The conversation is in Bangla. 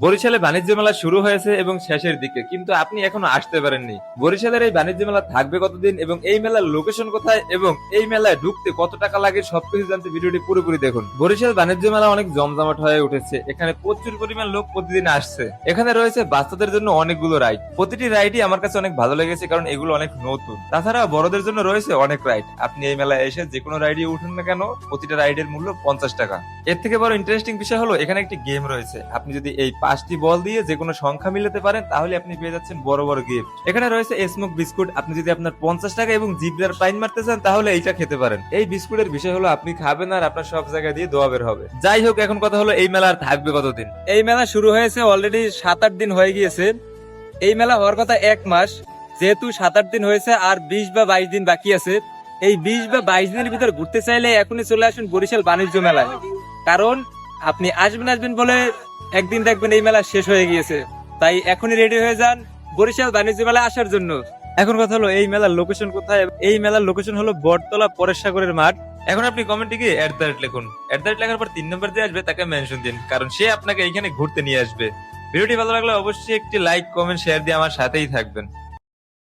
বরিশালে বাণিজ্য মেলা শুরু হয়েছে এবং শেষের দিকে, কিন্তু আপনি এখনো আসতে পারেননি। বরিশালের এই বাণিজ্য মেলা থাকবে কতদিন এবং এই মেলার লোকেশন কোথায় এবং এই মেলায় ঢুকতে কত টাকা লাগে সবকিছু জানতে ভিডিওটি পুরোপুরি দেখুন। বরিশাল বাণিজ্য মেলা অনেক জমজমাট হয়ে উঠেছে, এখানে প্রচুর পরিমাণ লোক প্রতিদিন আসছে। এখানে রয়েছে বাচ্চাদের জন্য অনেকগুলো রাইড, প্রতিটি রাইডই আমার কাছে অনেক ভালো লেগেছে কারণ এগুলো অনেক নতুন। তাছাড়া বড়দের জন্য রয়েছে অনেক রাইড, আপনি এই মেলায় এসে যে কোনো রাইডে উঠুন না কেন, প্রতিটা রাইডের মূল্য 50 টাকা। এর থেকে বড় ইন্টারেস্টিং বিষয় হলো এখানে একটি গেম রয়েছে, আপনি যদি এই 5টি বল দিয়ে যে কোনো সংখ্যা মিলাতে পারেন তাহলে আপনি পেয়ে যাচ্ছেন বড় বড় গিফট। এখানে রয়েছে স্মোক বিস্কুট, আপনি যদি আপনার 50 টাকা এবং জিব্রার পাইন মারতে চান তাহলে এইটা খেতে পারেন। এই বিস্কুটের বিষয় হলো আপনি খাবেন আর আপনার সব জায়গায় দিয়ে দোয়া বের হবে। যাই হোক, এখন কথা হলো এই মেলা আর থাকবে কতদিন। এই মেলা শুরু হয়েছে অলরেডি 7-8 দিন হয়ে গিয়েছে। এই মেলা হওয়ার কথা 1 মাস, যেহেতু 7-8 দিন হয়েছে আর 20 বা 22 দিন বাকি আছে। এই 20 বা 22 দিনের ভিতর ঘুরতে চাইলে এখনই চলে আসুন বরিশাল বাণিজ্য মেলায়, কারণ আপনি আসবেন আসবেন বলে একদিন দেখবেন এই মেলা শেষ হয়ে গিয়েছে। তাই এখনই রেডি হয়ে যান বরিশাল বাণিজ্য মেলায় আসার জন্য। এখন কথা হলো এই মেলার লোকেশন কোথায়। এই মেলার লোকেশন হলো বটতলা পরেশসাগরের মাঠ। এখন আপনি কমেন্টে গিয়ে লিখুন, লেখার পর 3 নম্বর দিয়ে আসবে তাকে মেনশন দিন, কারণ সে আপনাকে এইখানে ঘুরতে নিয়ে আসবে। ভিডিওটি ভালো লাগলে অবশ্যই একটি লাইক, কমেন্ট, শেয়ার দিয়ে আমার সাথেই থাকবেন।